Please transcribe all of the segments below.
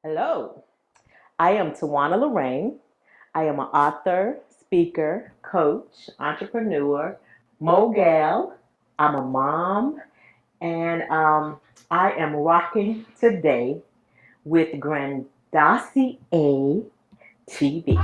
Hello, I am Tawana Lorraine. I am an author, speaker, coach, entrepreneur, mogul. I'm a mom, and I am rocking today with Grandosia TV.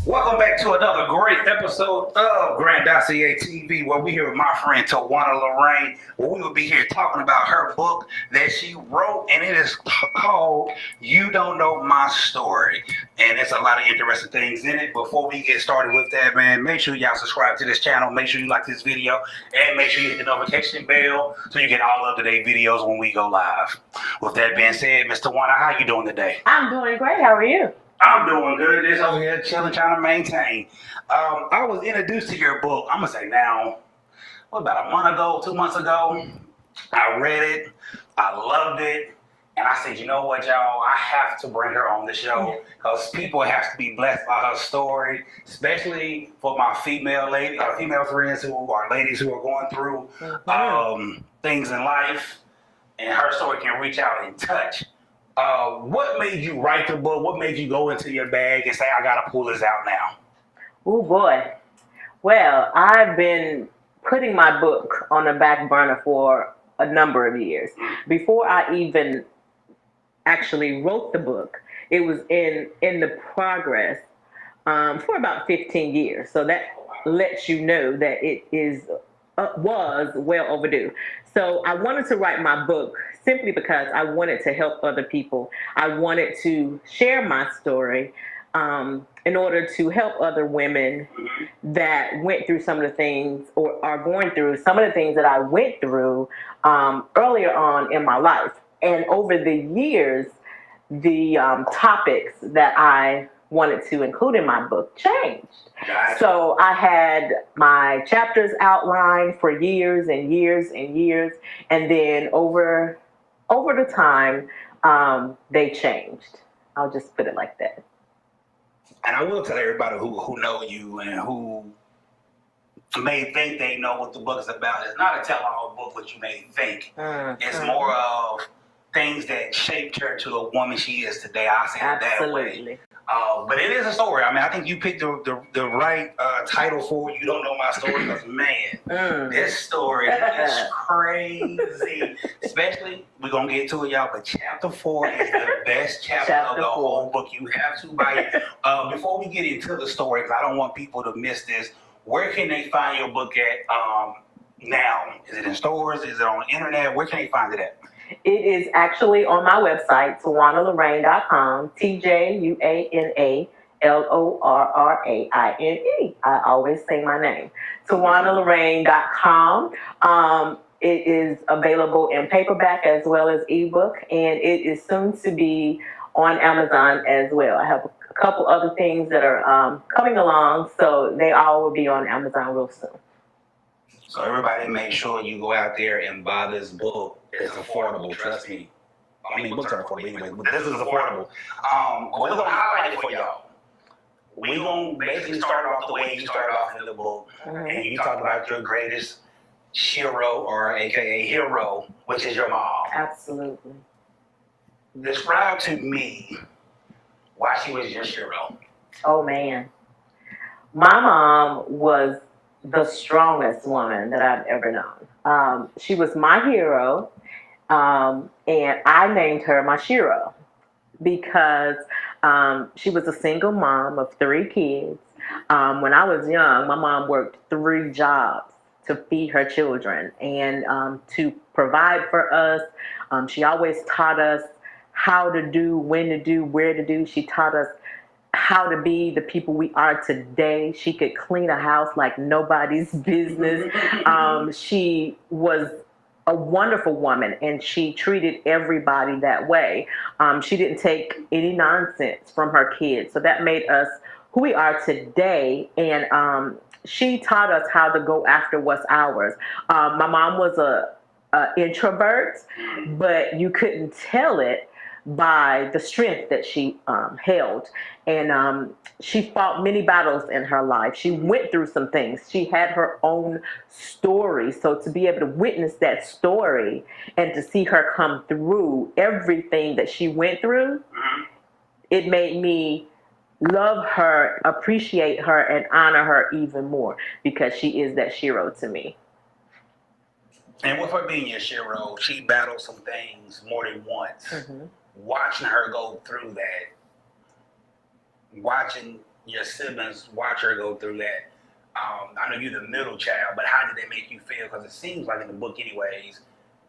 Welcome back to another great episode of Grandosia TV, where we here with my friend Tawana Lorraine, where we will be here talking about her book that she wrote, and it is called You Don't Know My Story. And there's a lot of interesting things in it. Before we get started with that, man, make sure y'all subscribe to this channel, make sure you like this video, and make sure you hit the notification bell so you get all up-to-date videos when we go live. With that being said, Miss Tawana, how you doing today? I'm doing great. How are you? I'm doing good. Just over here chilling, trying to maintain. I was introduced to your book, I'm going to say now, about a month ago, 2 months ago. I read it. I loved it. And I said, you know what, y'all? I have to bring her on the show because people have to be blessed by her story, especially for my female friends who are ladies who are going through things in life. And her story can reach out and touch. What made you write the book? What made you go into your bag and say, I got to pull this out now? Oh, boy. Well, I've been putting my book on the back burner for a number of years. Before I even actually wrote the book, it was in the progress for about 15 years. So that lets you know that it was well overdue. So I wanted to write my book simply because I wanted to help other people. I wanted to share my story in order to help other women that went through some of the things or are going through some of the things that I went through earlier on in my life. And over the years, the topics that I wanted to include in my book changed. Gotcha. So I had my chapters outlined for years and years and years, and then over the time, they changed. I'll just put it like that. And I will tell everybody who know you and who may think they know what the book is about. It's not a tell-all book, what you may think. It's more of things that shaped her to the woman she is today. I'll say it that way. But it is a story. I mean, I think you picked the right title for it. You Don't Know My Story, because, man, this story is crazy. Especially, we're going to get to it, y'all, but chapter 4 is the best chapter of the whole book. You have to buy it. Before we get into the story, because I don't want people to miss this, where can they find your book at now? Is it in stores? Is it on the internet? Where can they find it at? It is actually on my website, TawanaLorraine.com, TJUANALORRAINE. I always say my name. TawanaLorraine.com. It is available in paperback as well as ebook, and it is soon to be on Amazon as well. I have a couple other things that are coming along, so they all will be on Amazon real soon. So everybody make sure you go out there and buy this book. It's affordable, trust me. I mean, books are affordable anyway, but this is affordable. We're going to highlight it for y'all. We're going to basically start off the way you started off in the book. And you talk about your greatest hero, or AKA hero, which is your mom. Absolutely. Describe to me why she was your hero. Oh, man. My mom was the strongest woman that I've ever known. She was my hero, and I named her my Shiro because she was a single mom of 3 kids. When I was young, my mom worked 3 jobs to feed her children and to provide for us. She always taught us how to do, when to do, where to do. She taught us how to be the people we are today. She could clean a house like nobody's business. She was a wonderful woman, and she treated everybody that way. She didn't take any nonsense from her kids, so that made us who we are today. And she taught us how to go after what's ours. My mom was a introvert, but you couldn't tell it by the strength that she held. And she fought many battles in her life. She went through some things. She had her own story. So to be able to witness that story and to see her come through everything that she went through, it made me love her, appreciate her, and honor her even more, because she is that Shiro to me. And with her being your Shiro, she battled some things more than once. Watching her go through that, watching your siblings watch her go through that. I know you're the middle child, but how did that make you feel? Because it seems like in the book anyways,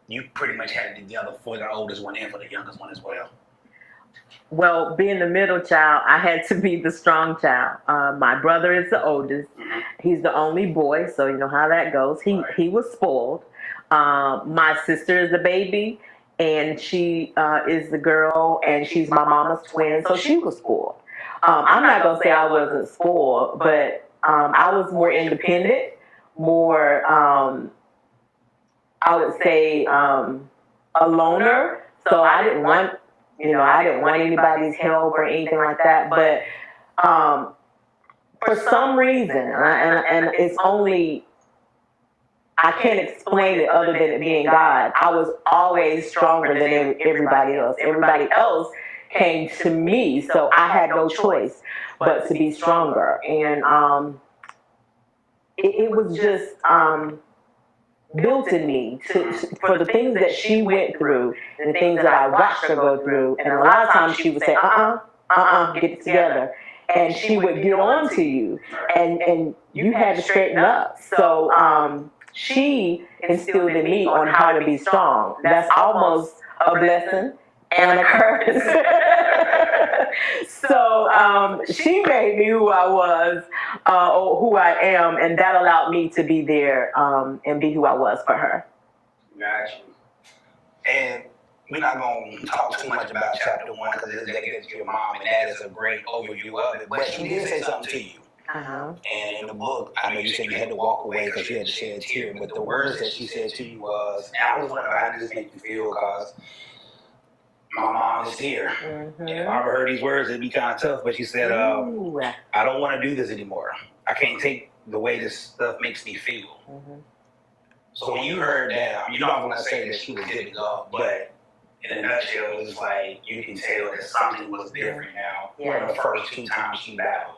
you pretty much had it together for the oldest one and for the youngest one as well. Well, being the middle child, I had to be the strong child. My brother is the oldest. He's the only boy, so you know how that goes. He was spoiled. My sister is the baby, and she is the girl, and she's my mama's twin, so she was spoiled. I'm not going to say I wasn't spoiled, but I was more independent, more, I would say, a loner. So I didn't want, I didn't want anybody's help or anything like that. But for some reason, and it's only, I can't explain it other than it being God, I was always stronger than everybody else. Everybody else came to me, so I had no choice but to be stronger. And it was just built in me for the things that she went through and the things that I watched her go through. And a lot of times she would say, get it together. And she would get on to you, and you had to straighten up. So she instilled in me on how to be strong. That's almost a blessing and a curse. So she made me who I was, or who I am, and that allowed me to be there and be who I was for her. Gotcha. And we're not going to talk too much about chapter 1 because it's dedicated to your mom, and that is a great overview of it. But she did say something to you. And in the book, I know you said you had to walk away because you had to shed a tear, but the words that she said to you was, and I was wondering how did this make you feel, because my mom is here. And if I ever heard these words, it'd be kind of tough, but she said, I don't want to do this anymore. I can't take the way this stuff makes me feel. So when you heard that, you're not going to say that she was giving up, but in a nutshell, it was like you can tell that something was different now from the first 2 times she battled.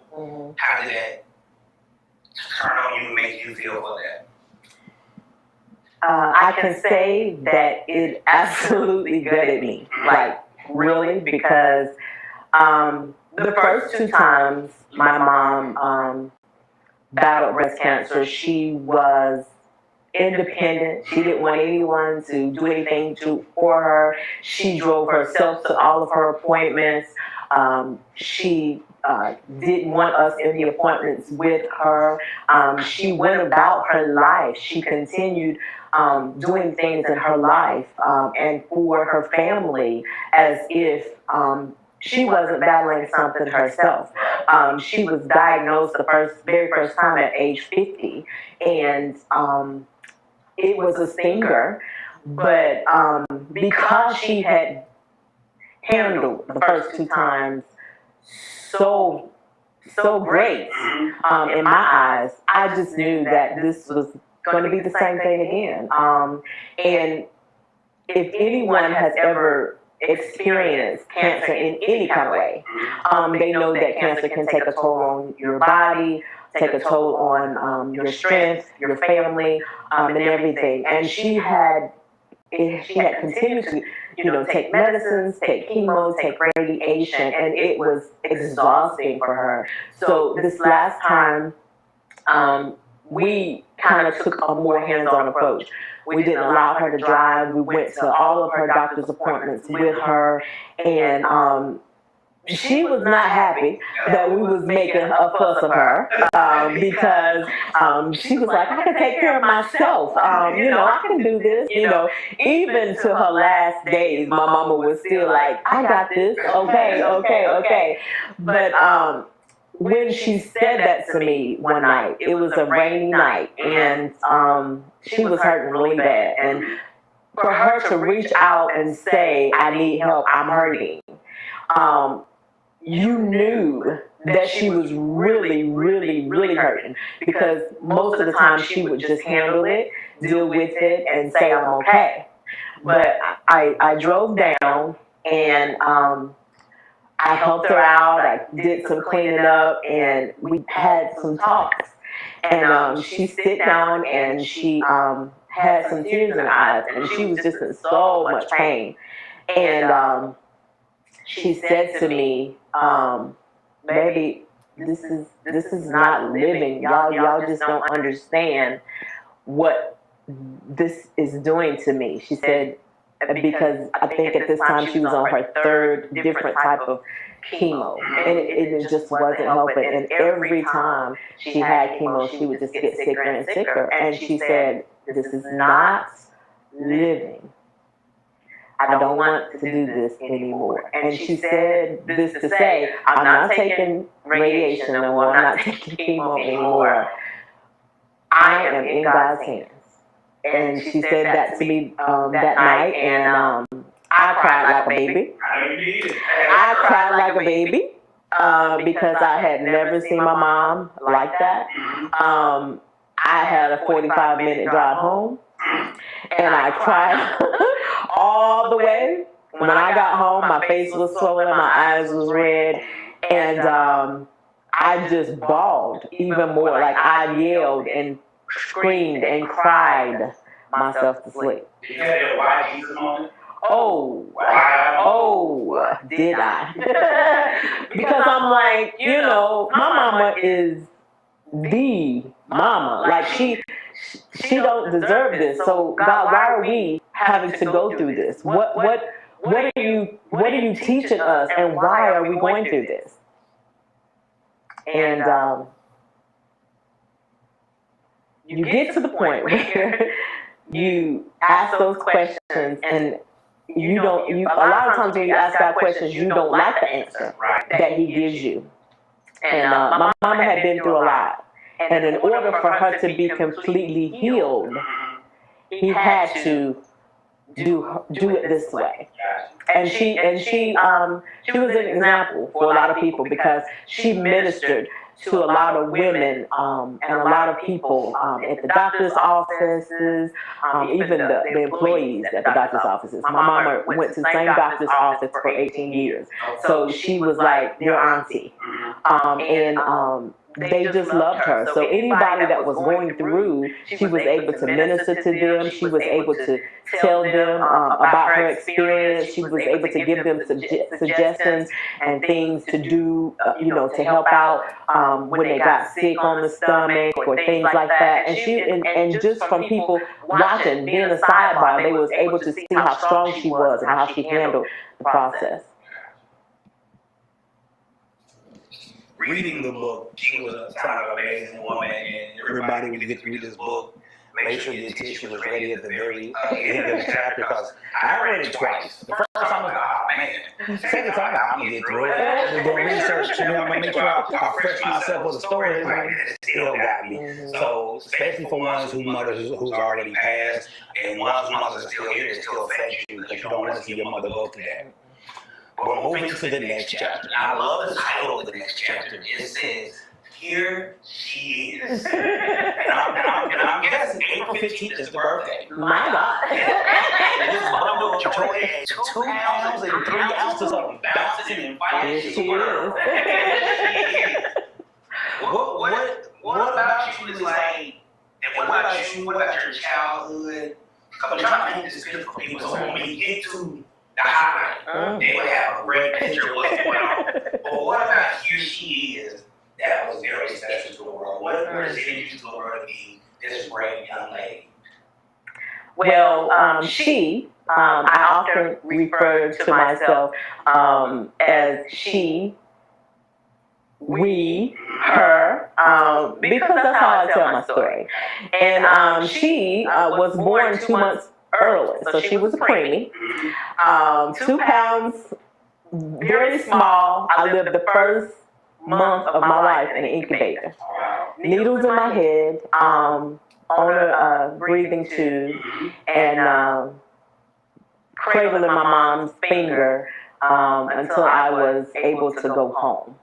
How did that turn on you and make you feel for that? I can say that it absolutely gutted me, like really, because the first 2 times my mom battled breast cancer, she was independent. She didn't want anyone to do anything for her. She drove herself to all of her appointments. She didn't want us in the appointments with her. She went about her life. She continued doing things in her life and for her family as if she wasn't battling something herself. She was diagnosed the very first time at age 50, and it was a stinger, but because she had handled the first 2 times so great in my eyes, I just knew that this was going to be the same thing again. And if anyone has ever experienced cancer in any kind of way, they know that cancer can take a toll on your body, take a toll on your strength, your family, and everything. And she had continued to, take medicines, take chemo, take radiation, and it was exhausting for her. So this last time, we kind of took a more hands-on approach. We didn't allow her to drive. We went to all of her doctor's appointments with her, and she was not happy that we was making a fuss of her because she was like, I can take care of myself. I can do this. Even to her last days, my mama was still like, I got this. Okay. But when she said that to me one night, it was a rainy night, and she was hurting really bad. And for her to reach out and say, I need help, I'm hurting, you knew that she was really, really, really hurting, because most of the time she would just handle it, deal with it, and say, I'm okay. But I drove down, and I helped her out. I did some cleaning up, and we had some talks. And she sit down, and she had some tears in her eyes, and she was just in so much pain. And she said to me, "Baby, this is not living. Y'all just don't understand what this is doing to me." She said, because I think at this time she was on her third different type of chemo, and it just wasn't helping. And every time she had chemo, she would just get sicker and sicker. And she said, "This is not living. I don't want to do this anymore." And she said this to say, "I'm not taking radiation no more. I'm not taking chemo anymore. I am in God's hands." And she said that to me that night, and I cried like a baby. I cried like a baby because I had never seen my mom like that. I had a 45-minute drive home, and I cried all the way. When I got home, my face was swollen, my eyes was red, and I just bawled even more. Like, I yelled and screamed and cried myself to sleep. You had a why Jesus moment? Oh, did I? Because I'm like, my mama is the mama. Like, she don't deserve this. So God, why are we having to go through this? What are you teaching us, and why are we going through this? And you get to the point where you ask those questions, and a lot of times when you ask God questions, you don't like the answer that He gives you. And my mama had been through a lot, and in order for her to be completely healed, He had to do it this way. And she was an example for a lot of people, because she ministered to a lot of women and a lot of people at the doctor's offices, even the employees at the doctor's offices. My mama went to the same doctor's office for 18 years. So she was like their auntie. And they just loved her. So anybody that was going through, she was able to minister to them. She was able to tell them about her experience. She was able to give them suggestions and things to do, to help out when they got sick on the stomach or things like that. And just from people watching, being a sidebar, they was able to see how strong she was and how she handled the process. Reading the book, she was a kind of amazing woman, and everybody, when you get to read this book, make sure your tissue was ready at the very end of the chapter, because I read it twice. The first time I was like, oh man. Second time, I'm going to get through it. I'm doing research, I'm going to make sure I fresh myself with the story, and it still got me. So, especially for ones whose mothers who's already passed, and ones whose mothers are still here, it still affects you, because you don't want to see your mother go through that. We're moving to the next chapter. I love the title of the next chapter. It says, "Here She Is." and I'm guessing April 15th is the birthday. My God. And this bundle of joy has 2 pounds and 3 ounces of bouncing and fighting. Here she is. What about you is like, and what about you? What about your childhood? Because I'm trying to paint this picture for people, so when we get to the highlight, they would have a great picture of what's going on. But what about Here She Is? That was very special to the world. What does it mean to the world to be this great young lady? Well, I often refer to myself as she, we, her, because that's how I tell my story. And she was born 2 months early, so she was a preemie. 2 pounds, very small. I lived the first month of my life in an incubator. Needles in my head, on a breathing tube, and cradling my mom's finger until I was able to go home.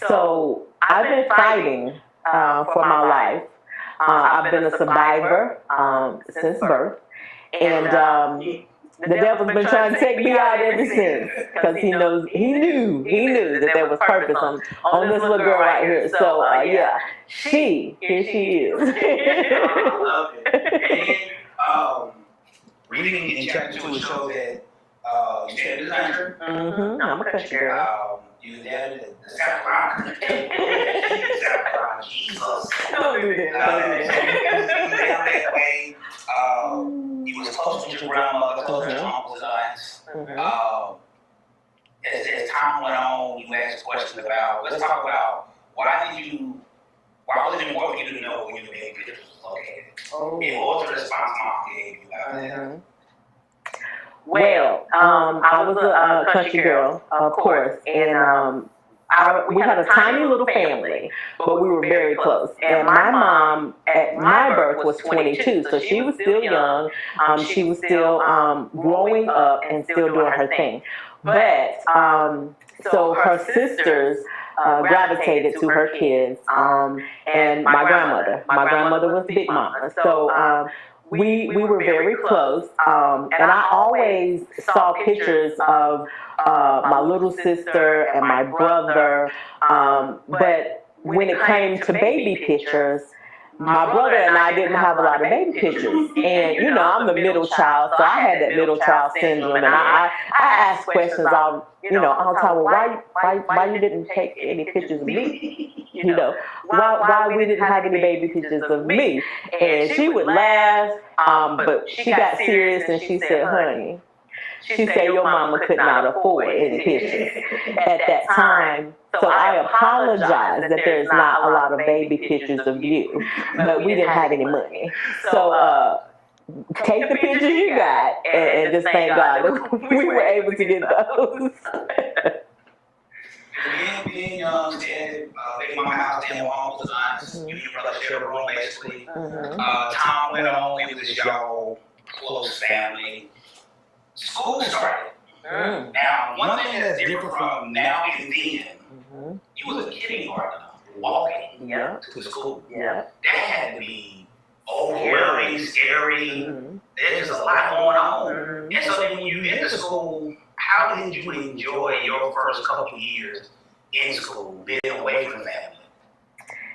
So I've been fighting for my life. I've been a survivor since birth, and the devil's been trying to take me out ever since, because he knew that there was purpose on this little girl right here. So yeah, here she is. I love it. And reading in chapter 2, it shows that you said this country. I'm a country girl. You dad the South Carolina. South Carolina, Jesus. Don't do that. That way. You was close with your grandmother, close with your uncles and aunts. As time went on, you asked questions about. Let's talk about why was it important for you to know when your baby pictures was located? And what was the response mom gave you about that? Well, I was a country girl, of course, and we had a tiny little family, but we were very close. And my mom, at my birth, was 22, so she was still young. She was still growing up and still doing her thing. But so her sisters gravitated to her kids, and my grandmother. My grandmother was Big Mama. So we were very close, and I always saw pictures of my little sister and my brother, but when it came to baby pictures, my brother and I didn't have a lot of baby pictures. And I'm the middle child, so I had that middle child syndrome, and I asked questions all the time. Well, why you didn't take any pictures of me? Why we didn't have any baby pictures of me? And she would laugh, but she got serious and she said, honey, she said your mama could not afford any pictures at that time. So I apologize that there's not a lot of baby pictures of you, but we didn't have any money. So take the pictures you got and just thank God that we were able to get those. Being young, Big Mama house, 10 uncles, aunts, you and your brother shared a room basically. Time went on, it was y'all close family. School started. Now, one thing that's different from now and then, you was a kindergartner walking to school. That had to be overwhelming, scary. There's just a lot going on. And so then when you get to school, how did you enjoy your first couple of years in school, being away from family?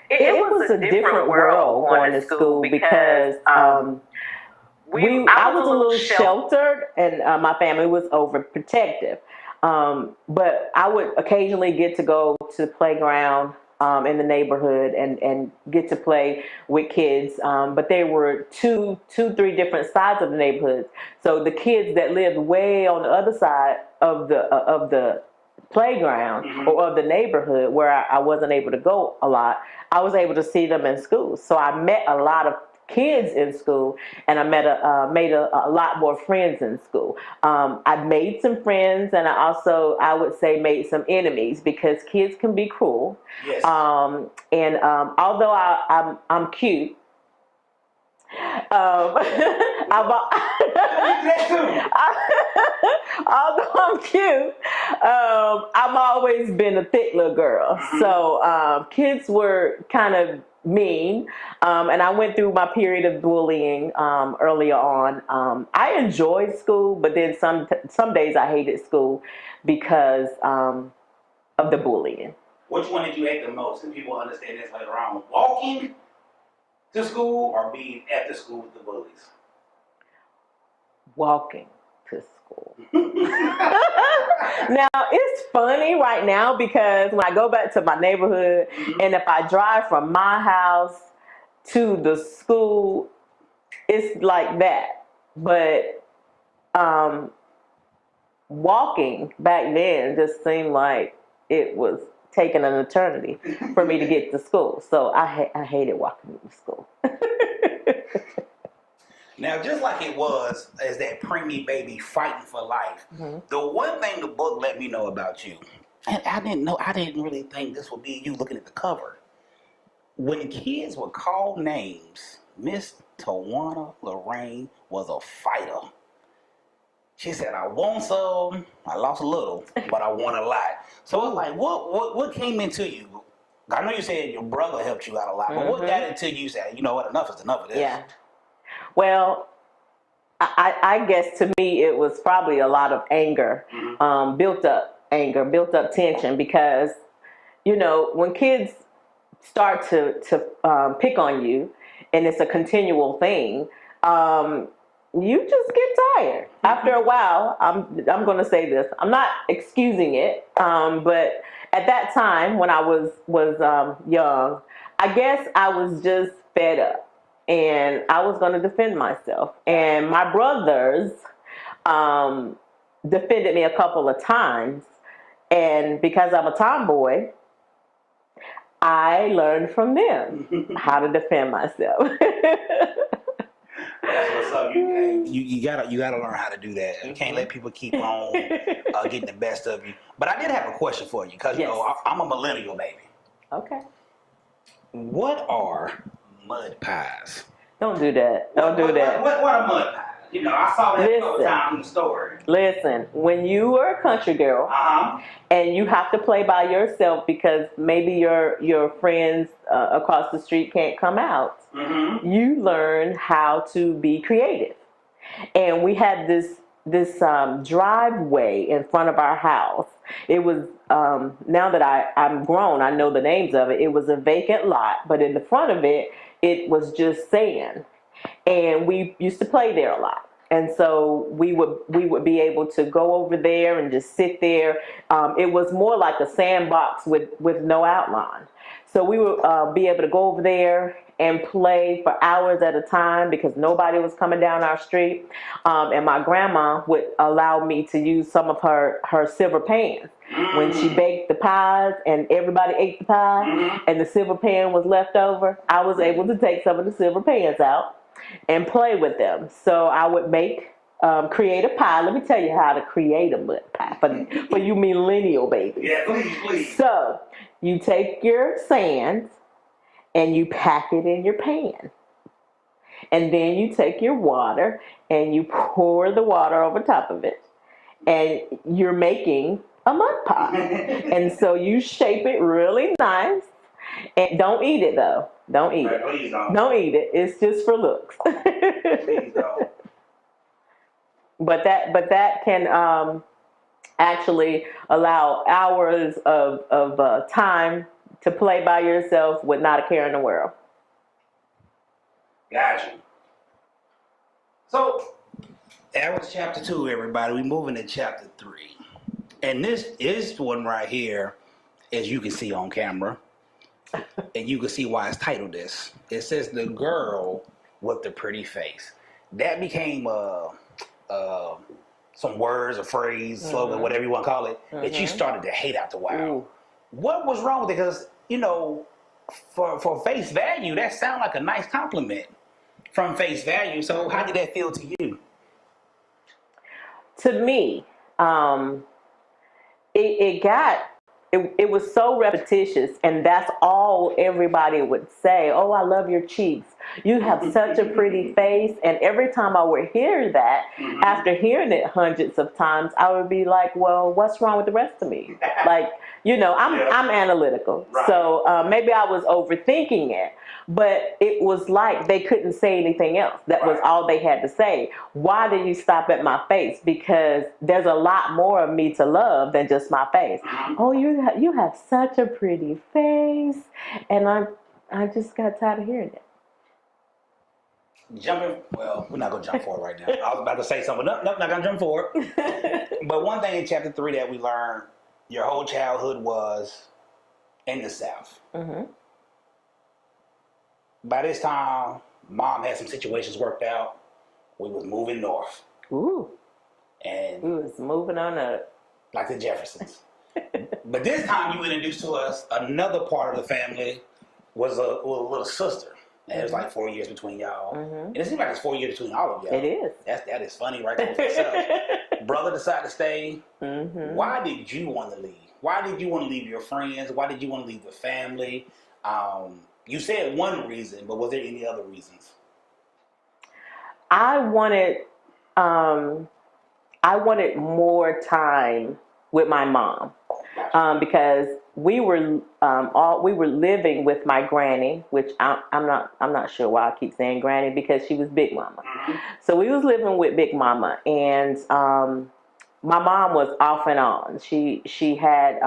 It was a different world going to school because I was a little sheltered, and my family was overprotective. But I would occasionally get to go to the playground in the neighborhood and get to play with kids. But there were two, three different sides of the neighborhoods. So the kids that lived way on the other side of the playground or of the neighborhood where I wasn't able to go a lot, I was able to see them in school. So I met a lot of kids in school, and I made a lot more friends in school. I made some friends, and I would say made some enemies, because kids can be cruel. Yes. And although I'm cute, although I'm cute, I've always been a thick little girl. So kids were kind of mean, and I went through my period of bullying earlier on. I enjoyed school, but then some days I hated school because of the bullying. Which one did you hate the most? And people understand this later on. Walking to school or being at the school with the bullies? Walking to school. Now, it's funny right now because when I go back to my neighborhood, and if I drive from my house to the school, it's like that. But walking back then just seemed like it was taking an eternity for me to get to school. So I hated walking to school. Now, just like it was as that preemie baby fighting for life, the one thing the book let me know about you And I didn't really think this would be you looking at the cover. When kids would call names, Miss Tawana Lorraine was a fighter. She said, I won some, I lost a little, but I won a lot. So it's like, what came into you? I know you said your brother helped you out a lot, but what got into you saying, you know what, enough is enough of this? Yeah. Well, I guess to me it was probably a lot of anger, built up tension, because, you know, when kids start to pick on you and it's a continual thing, you just get tired. After a while, I'm going to say this. I'm not excusing it, but at that time when I was young, I guess I was just fed up. And I was going to defend myself. And my brothers defended me a couple of times. And because I'm a tomboy, I learned from them how to defend myself. That's what's up. You gotta learn how to do that. You can't let people keep on getting the best of you. But I did have a question for you, because you know I'm a millennial baby. Okay. What are mud pies? Don't do that. Don't do that. What are mud pies? You know, I saw that all the time in the store. Listen, when you are a country girl and you have to play by yourself because maybe your friends across the street can't come out, you learn how to be creative. And we had this driveway in front of our house. It was, now that I'm grown, I know the names of it. It was a vacant lot, but in the front of it, it was just sand. And we used to play there a lot. And so we would be able to go over there and just sit there. It was more like a sandbox with no outline. So we would be able to go over there and play for hours at a time because nobody was coming down our street. And my grandma would allow me to use some of her silver pans. When she baked the pies and everybody ate the pie and the silver pan was left over, I was able to take some of the silver pans out and play with them. So I would create a pie. Let me tell you how to create a mud pie for you millennial babies. Yeah, please. So you take your sand and you pack it in your pan. And then you take your water and you pour the water over top of it. And you're making a mud pie. And so you shape it really nice. And don't eat it though. Don't eat it. Please don't. Don't eat it. It's just for looks. Please don't. But that can actually allow hours of time to play by yourself with not a care in the world. Gotcha. So that was chapter 2, everybody. We moving to chapter 3. And this one right here, as you can see on camera, and you can see why it's titled this. It says the girl with the pretty face. That became some words, a phrase, slogan, whatever you want to call it, that you started to hate after a while. What was wrong with it? Because, you know, for face value, that sounds like a nice compliment from face value. So how did that feel to you? To me, it was so repetitious, and that's all everybody would say. Oh, I love your cheeks. You have such a pretty face. And every time I would hear that, after hearing it hundreds of times, I would be like, well, what's wrong with the rest of me? Like, you know, I'm analytical. Right. So maybe I was overthinking it, but it was like they couldn't say anything else. That was all they had to say. Why did you stop at my face? Because there's a lot more of me to love than just my face. Oh, you have such a pretty face. And I just got tired of hearing it. Well, we're not going to jump forward right now. I was about to say something. Nope, not going to jump forward. But one thing in chapter 3 that we learned, your whole childhood was in the South. By this time, Mom had some situations worked out. We was moving north. Ooh. And we was moving on up. Like the Jeffersons. But this time you introduced to us another part of the family was a little sister. And it was like 4 years between y'all. And it seems like it's 4 years between all of y'all. It is. That is funny right there with yourself. Brother decided to stay. Why did you want to leave? Why did you want to leave your friends? Why did you want to leave the family? You said one reason, but was there any other reasons? I wanted more time with my mom, because we were living with my granny, which I'm not sure why I keep saying granny, because she was Big Mama. Mm-hmm. So we was living with Big Mama, and my mom was off and on. She had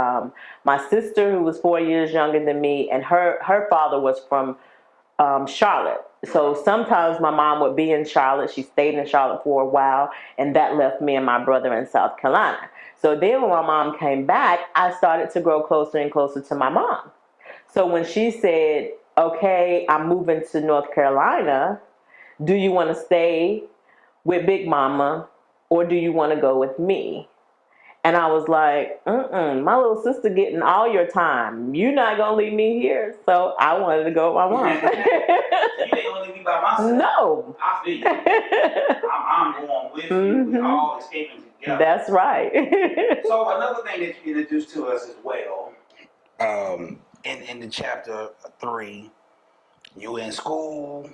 my sister, who was 4 years younger than me, and her father was from Charlotte. So sometimes my mom would be in Charlotte. She stayed in Charlotte for a while, and that left me and my brother in South Carolina. So then when my mom came back, I started to grow closer and closer to my mom. So when she said, okay, I'm moving to North Carolina, do you want to stay with Big Mama, or do you want to go with me? And I was like, my little sister getting all your time. You're not going to leave me here. So I wanted to go with my mom. So you didn't want to leave me by myself? No. I feel you. I'm going with you. We all escaping together. That's right. So another thing that you introduced to us as well, in the chapter 3, you in school,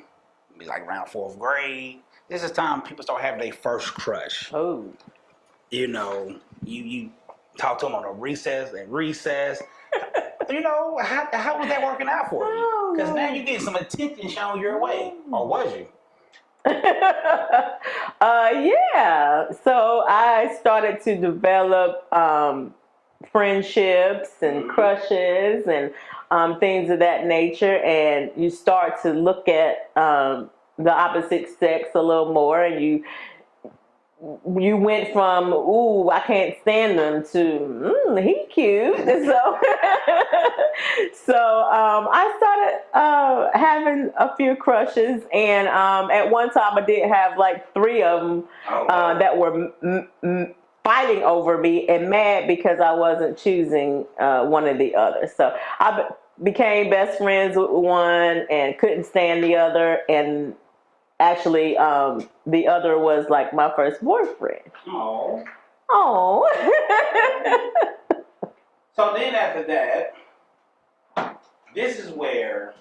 be like around 4th grade. This is time people start having their first crush. Oh. You know, you talk to them on a recess and recess. You know, how was that working out for you? Because now you're getting some attention shown your way. Or was you? Yeah. So I started to develop friendships and crushes and things of that nature. And you start to look at the opposite sex a little more, and you went from, ooh, I can't stand them, to, he cute. So, I started having a few crushes, and at one time I did have like 3 of them that were fighting over me and mad because I wasn't choosing one or the other. So I became best friends with one and couldn't stand the other, and actually, the other was like my first boyfriend. Oh. Oh. So then after that, this is where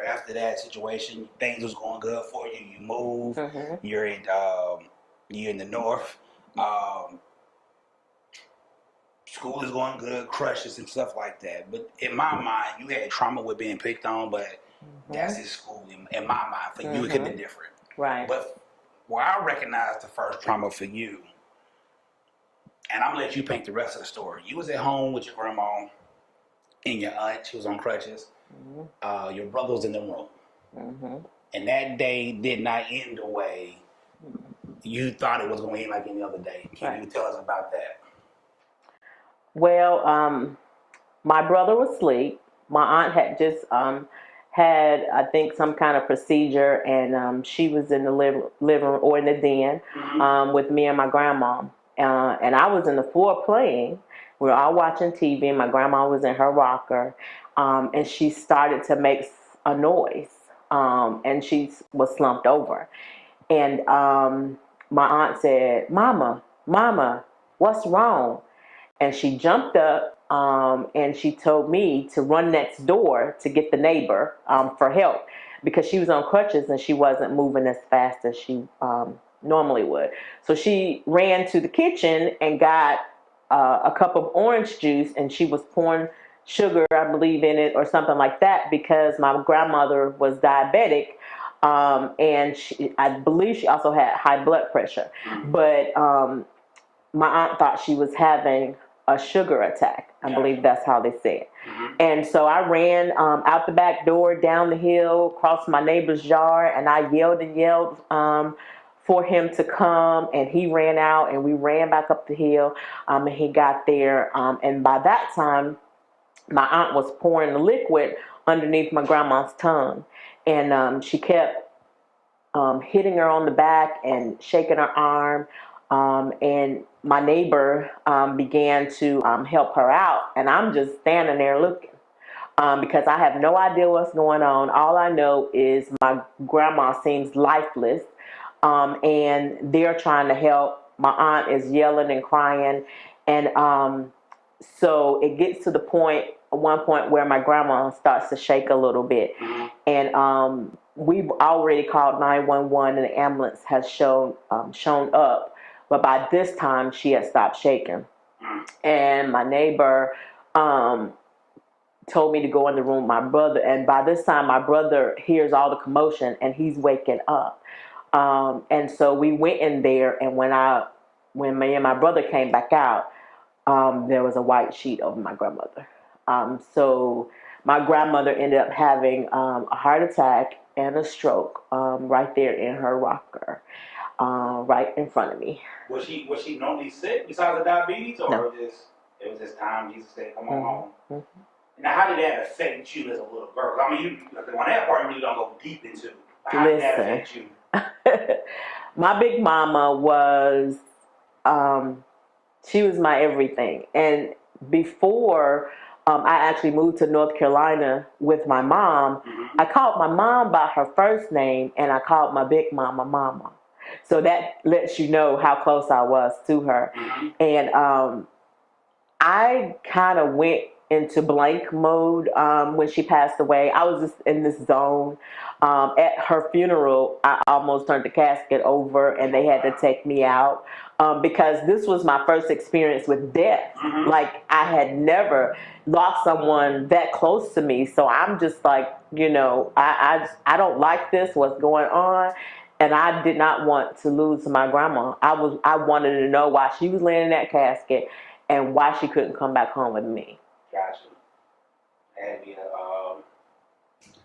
after that situation, things was going good for you. You move. Mm-hmm. You're in the north. School is going good, crushes and stuff like that. But in my mind, you had trauma with being picked on, but that's his school. In my mind, for you, it could be different. Right. But where I recognize the first trauma for you, and I'm going to let you paint the rest of the story. You was at home with your grandma and your aunt. She was on crutches. Mm-hmm. Your brother was in the room. Mm-hmm. And that day did not end the way you thought it was going to end like any other day. Can you tell us about that? Well, my brother was asleep. My aunt had just had, I think, some kind of procedure, and she was in the living room or in the den with me and my grandma. And I was in the floor playing. We were all watching TV, and my grandma was in her rocker, and she started to make a noise, and she was slumped over. And my aunt said, Mama, what's wrong? And she jumped up, and she told me to run next door to get the neighbor for help, because she was on crutches and she wasn't moving as fast as she normally would. So she ran to the kitchen and got a cup of orange juice, and she was pouring sugar, I believe, in it or something like that, because my grandmother was diabetic. And I believe she also had high blood pressure. But my aunt thought she was having a sugar attack. I believe that's how they say it. Mm-hmm. And so I ran out the back door, down the hill, across my neighbor's yard, and I yelled and yelled for him to come, and he ran out, and we ran back up the hill, and he got there. And by that time, my aunt was pouring the liquid underneath my grandma's tongue, and she kept hitting her on the back and shaking her arm. And my neighbor began to help her out, and I'm just standing there looking because I have no idea what's going on. All I know is my grandma seems lifeless, and they're trying to help. My aunt is yelling and crying, and So it gets to the point, one point where my grandma starts to shake a little bit. And we've already called 911 and the ambulance has shown up. But by this time, she had stopped shaking. And my neighbor told me to go in the room with my brother. And by this time, my brother hears all the commotion and he's waking up. And so we went in there. And when me and my brother came back out, there was a white sheet over my grandmother. So my grandmother ended up having a heart attack and a stroke right there in her rocker, right in front of me. Was she normally sick besides the diabetes, or No. it was this time Jesus said, "Come on home"? Now, how did that affect you as a little girl? I mean, on that part, you really don't go deep into. How did that affect you? My big mama was, she was my everything. And before I actually moved to North Carolina with my mom, I called my mom by her first name and I called my big mama Mama. So that lets you know how close I was to her. And I kind of went into blank mode when she passed away. I was just in this zone. At her funeral, I almost turned the casket over and they had to take me out because this was my first experience with death. Like, I had never lost someone that close to me. So I'm just like, I don't like this, what's going on. And I did not want to lose my grandma. I wanted to know why she was laying in that casket and why she couldn't come back home with me. Gotcha.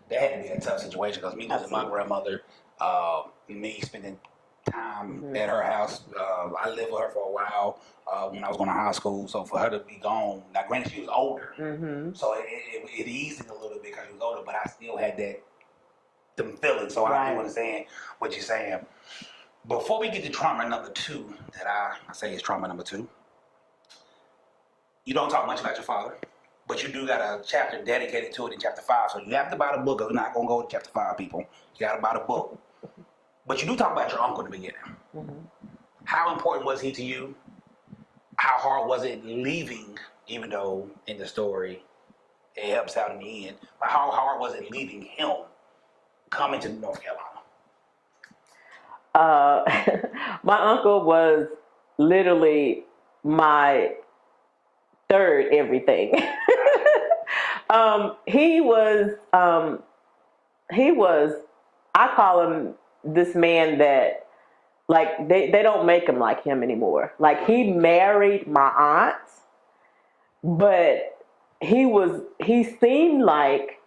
That had to be a tough situation because me losing my grandmother, me spending time at her house. I lived with her for a while when I was going to high school. So for her to be gone, now granted she was older, so it eased it a little bit because she was older, but I still had them feelings. So I do understand what you're saying. Before we get to trauma number 2, that I say is trauma number 2, you don't talk much about your father. But you do got a chapter dedicated to it in chapter 5. So you have to buy the book. We're not going to go to chapter 5, people. You got to buy the book. But you do talk about your uncle in the beginning. How important was he to you? How hard was it leaving, even though in the story it helps out in the end? But how hard was it leaving him, coming to North Carolina? My uncle was literally my third everything. He was, I call him this man that, like, they don't make him like him anymore. Like, he married my aunt, but he seemed like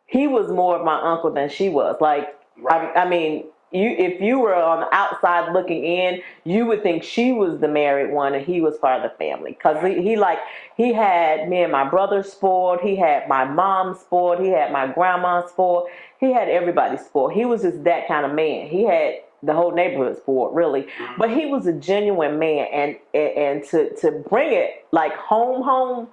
he was more of my uncle than she was. Like, I mean, if you were on the outside looking in, you would think she was the married one and he was part of the family. Because he had me and my brother spoiled. He had my mom spoiled. He had my grandma spoiled. He had everybody spoiled. He was just that kind of man. He had the whole neighborhood spoiled, really. But he was a genuine man. And to bring it like home,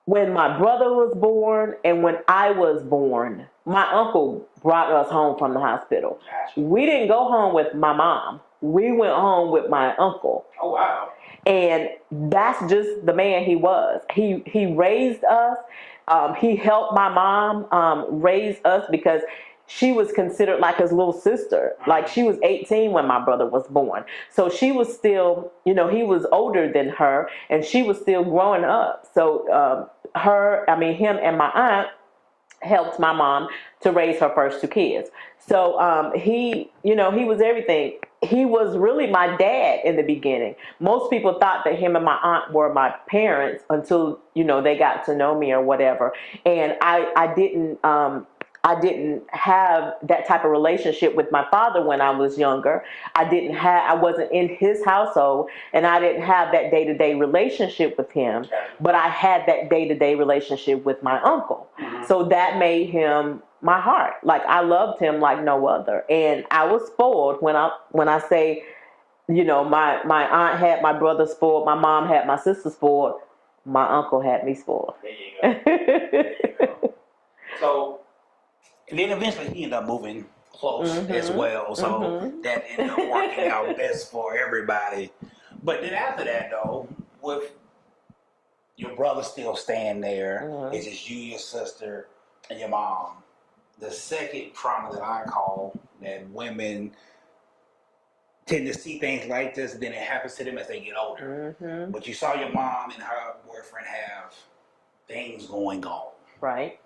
when my brother was born and when I was born, my uncle brought us home from the hospital. We didn't go home with my mom. We went home with my uncle. Oh, wow. And that's just the man he was. He raised us. He helped my mom raise us because she was considered like his little sister. Like, she was 18 when my brother was born. So she was still, he was older than her and she was still growing up. So him and my aunt helped my mom to raise her first 2 kids. So he was everything. He was really my dad in the beginning. Most people thought that him and my aunt were my parents until, they got to know me or whatever. And I didn't have that type of relationship with my father when I was younger. I wasn't in his household and I didn't have that day-to-day relationship with him, but I had that day-to-day relationship with my uncle. So that made him my heart. Like, I loved him like no other. And I was spoiled when I say, my aunt had my brother spoiled, my mom had my sister spoiled, my uncle had me spoiled. There you go. So, and then eventually he ended up moving close as well. So that ended up working out best for everybody. But then after that, though, with Your brother still staying there. Mm-hmm. It's just you, your sister, and your mom. The second trauma that I call that women tend to see things like this, then it happens to them as they get older. Mm-hmm. But you saw your mom and her boyfriend have things going on. Right.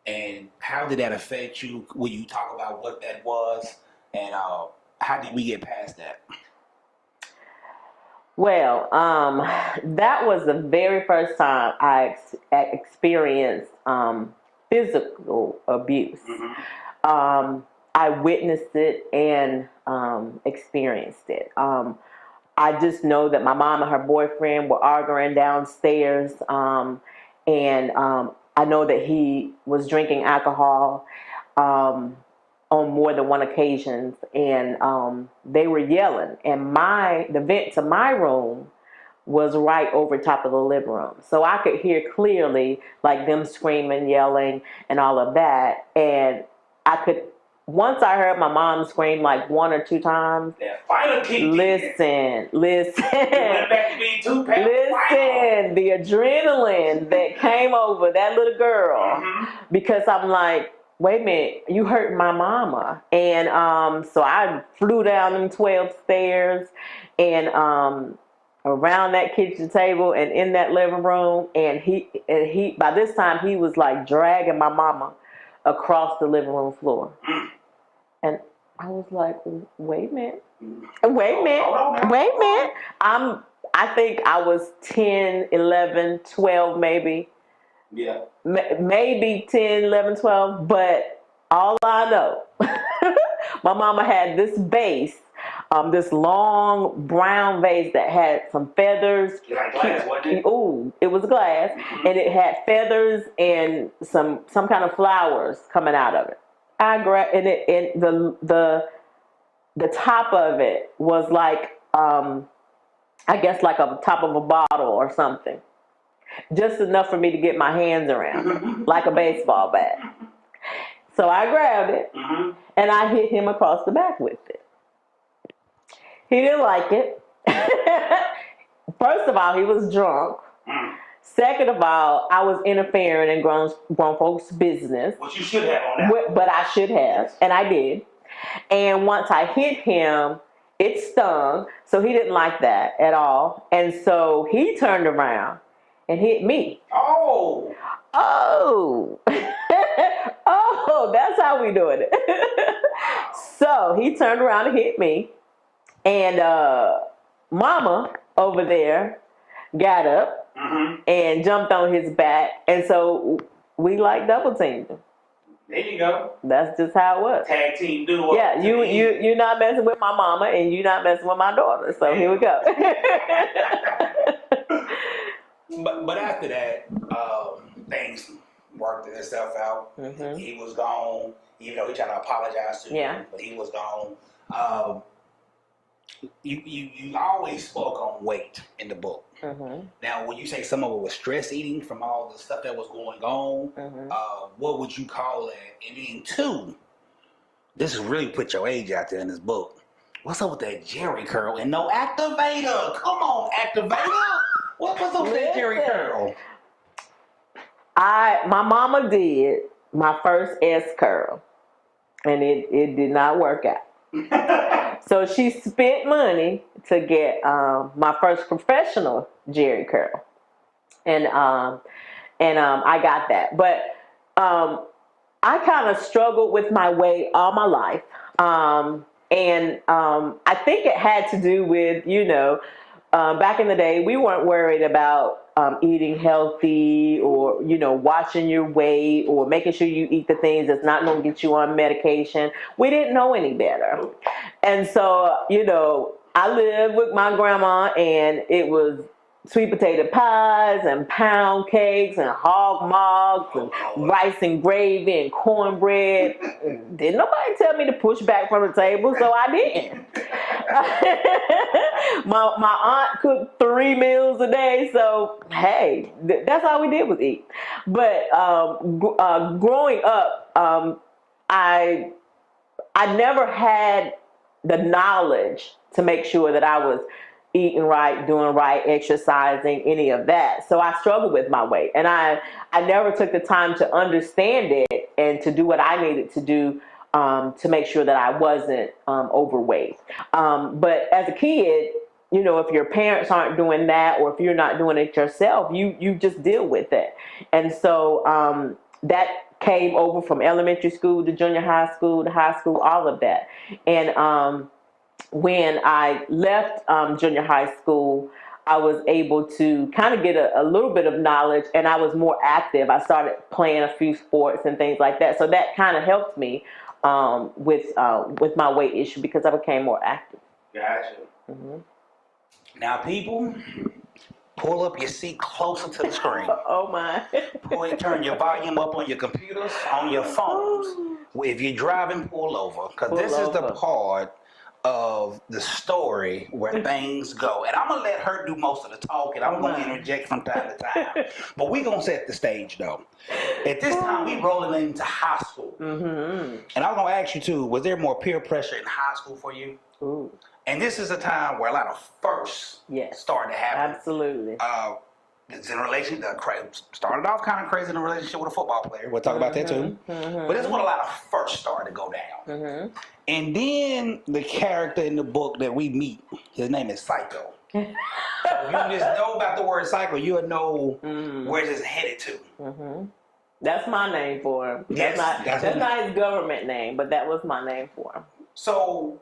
And how did that affect you? Will you talk about what that was? And how did we get past that? Well, that was the very first time I experienced physical abuse. Mm-hmm. I witnessed it and experienced it. I just know that my mom and her boyfriend were arguing downstairs, and I know that he was drinking alcohol on more than one occasion, and they were yelling. And the vent to my room was right over top of the living room, so I could hear clearly, like them screaming, yelling, and all of that. And I could. Once I heard my mom scream like 1 or 2 times. That final kick. Listen. You went back to being 2 pounds. Listen, the adrenaline that came over that little girl, Mm-hmm. because I'm like, wait a minute, you hurt my mama. And so I flew down them 12 stairs and around that kitchen table and in that living room, and he by this time he was like dragging my mama across the living room floor. And I was like, wait a minute. I think I was 10, 11, 12 maybe. Yeah. Maybe 10, 11, 12. But all I know, my mama had this vase, this long brown vase that had some feathers. Like glass, wasn't it? Ooh, it was glass. Mm-hmm. And it had feathers and some kind of flowers coming out of it. I grabbed, and the top of it was like, I guess like a top of a bottle or something. Just enough for me to get my hands around it, like a baseball bat. So I grabbed it, and I hit him across the back with it. He didn't like it. First of all, he was drunk. Second of all, I was interfering in grown folks' business. Which you should have on that. But I should have, and I did. And once I hit him, it stung, so he didn't like that at all. And so he turned around and hit me. Oh, oh, that's how we doing it. So he turned around and hit me, and Mama over there got up and jumped on his back, and so we like double teamed him. There you go. That's just how it was. Tag team duo. Yeah, you're not messing with my mama, and you're not messing with my daughter. So here we go. But after that, things worked itself out. He was gone. Even though he tried to apologize to you, but he was gone. You always spoke on weight in the book. Now, when you say some of it was stress eating from all the stuff that was going on, what would you call that? And then 2, this is really put your age out there in this book. What's up with that Jerry curl and no activator? Come on, activator. What was up with that Jerry curl? My mama did my first S curl, and it did not work out. So she spent money to get my first professional Jerry curl, and I got that. But I kind of struggled with my weight all my life, and I think it had to do with, back in the day we weren't worried about eating healthy or watching your weight or making sure you eat the things that's not going to get you on medication. We didn't know any better. And so, I lived with my grandma, and it was sweet potato pies and pound cakes and hog mogs and rice and gravy and cornbread. Didn't nobody tell me to push back from the table, so I didn't. my aunt cooked 3 meals a day, so hey, that's all we did was eat. But growing up, I never had the knowledge to make sure that I was eating right, doing right, exercising, any of that. So I struggled with my weight, and I never took the time to understand it and to do what I needed to do to make sure that I wasn't overweight. But as a kid, you know, if your parents aren't doing that, or if you're not doing it yourself, you just deal with it. And so that came over from elementary school to junior high school to high school, all of that. And when I left junior high school, I was able to kind of get a little bit of knowledge, and I was more active. I started playing a few sports and things like that. So that kind of helped me with my weight issue, because I became more active. Gotcha. Mm-hmm. Now, people, pull up your seat closer to the screen. Oh my! Turn your volume up on your computers, on your phones. If you're driving, pull over, because this is the part of the story where things go. And I'm gonna let her do most of the talking. I'm gonna interject from time to time. But we're gonna set the stage though. At this time, we rolling into high school. Mm-hmm. And I'm gonna ask you too, was there more peer pressure in high school for you? Ooh. And this is a time where a lot of firsts started to happen. Absolutely. It's in relation to started off kind of crazy in a relationship with a football player. We'll talk about that too. Mm-hmm. But this is when a lot of firsts started to go down. Mm-hmm. And then the character in the book that we meet, his name is Psycho. So if you just know about the word Psycho, you'll know where this is headed to. Mm-hmm. That's my name for him. Yes, that's not his government name, but that was my name for him. So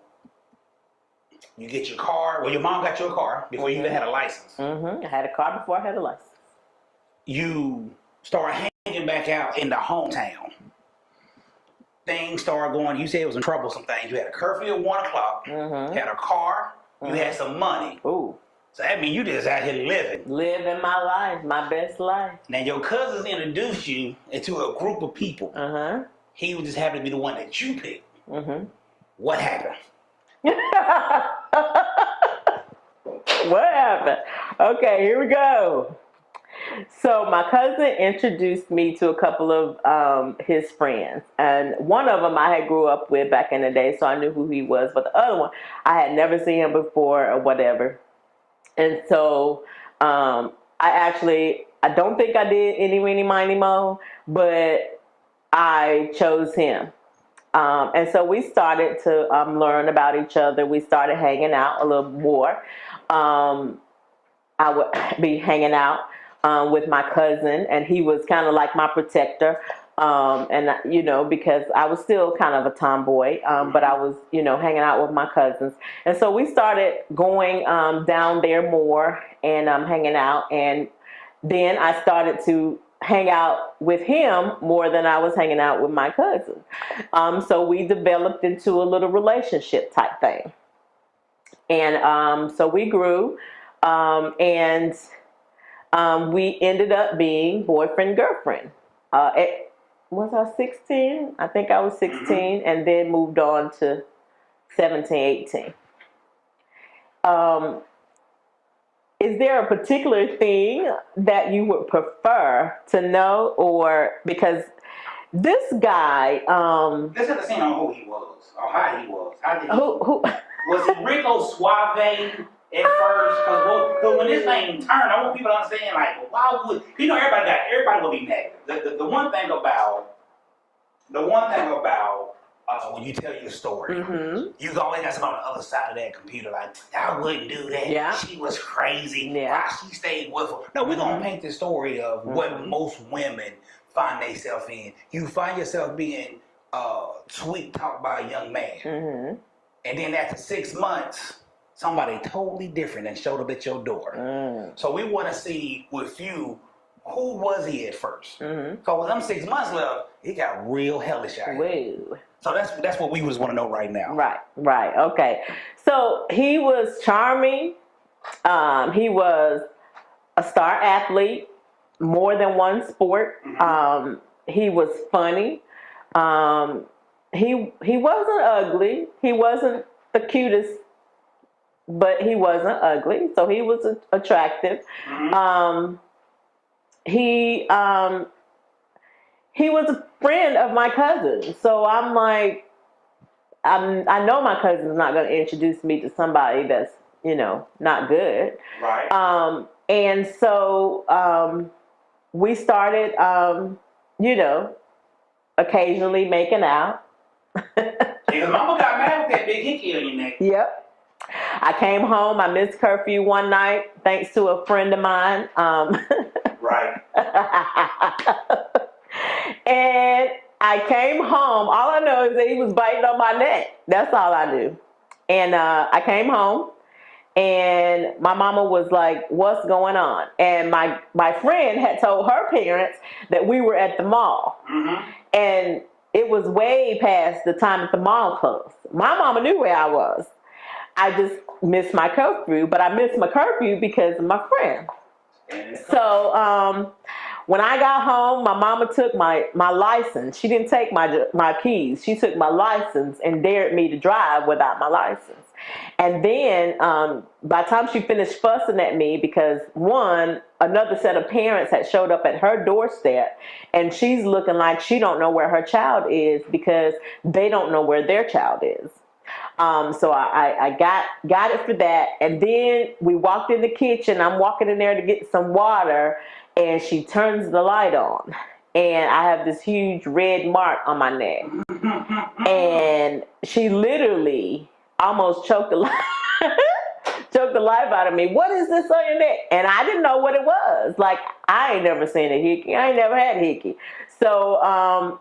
you get your car. Well, your mom got you a car before you even had a license. Mm-hmm. I had a car before I had a license. You start hanging back out in the hometown. Things started going. You said it was in troublesome things. You had a curfew at 1 o'clock. Mm-hmm. Had a car. You had some money. Ooh. So that means you just out here living my life, my best life. Now your cousins introduced you into a group of people. Uh-huh. He was just happened to be the one that you picked. Mm-hmm. What happened? What happened? Okay, here we go. So my cousin introduced me to a couple of his friends, and one of them I had grew up with back in the day, so I knew who he was, but the other one I had never seen him before or whatever. And so I don't think I did any meeny miny mo, but I chose him. And so we started to learn about each other. We started hanging out a little more. I would be hanging out with my cousin, and he was kind of like my protector. And, you know, because I was still kind of a tomboy, but I was, you know, hanging out with my cousins. And so we started going down there more and hanging out. And then I started to hang out with him more than I was hanging out with my cousin. So we developed into a little relationship type thing. And so we grew, and we ended up being boyfriend, girlfriend. Was I 16? I think I was 16, and then moved on to 17, 18. Is there a particular thing that you would prefer to know, or because this guy? Let's have a scene on who he was, or how he was. How did he? Who? Was he Rico Suave at first? Because when this thing turned, I want people to understand, like, well, why would everybody will be negative. The one thing about when you tell your story, you always got somebody on the other side of that computer like, I wouldn't do that. Yeah. She was crazy. Yeah. Why she stayed with her? No, we're gonna paint the story of what most women find themselves in. You find yourself being sweet talked by a young man, and then after 6 months, somebody totally different and showed up at your door. So we want to see with you, who was he at first? So with them 6 months left, he got real hellish out here. So that's what we just want to know right now. Right. Okay. So he was charming. He was a star athlete, more than one sport. He was funny. He wasn't ugly. He wasn't the cutest, but he wasn't ugly. So he was attractive. He was a friend of my cousin. So I'm like, I know my cousin's not going to introduce me to somebody that's you know, not good. Right. And so we started, you know, occasionally making out. Because mama got mad with that big hickey on your neck. Yep. I came home. I missed curfew one night thanks to a friend of mine. Right. And I came home. All I know is that he was biting on my neck. That's all I knew. And I came home, and my mama was like, "What's going on?" And my friend had told her parents that we were at the mall. Mm-hmm. And it was way past the time that the mall closed. My mama knew where I was. I just missed my curfew, but I missed my curfew because of my friend. So when I got home, my mama took my license. She didn't take my keys. She took my license and dared me to drive without my license. And then by the time she finished fussing at me, because another set of parents had showed up at her doorstep, and she's looking like she don't know where her child is because they don't know where their child is. So I got it for that. And then we walked in the kitchen. I'm walking in there to get some water, and she turns the light on. And I have this huge red mark on my neck. And she literally almost choked the life out of me. "What is this on your neck?" And I didn't know what it was. Like, I ain't never seen a hickey. I ain't never had a hickey. So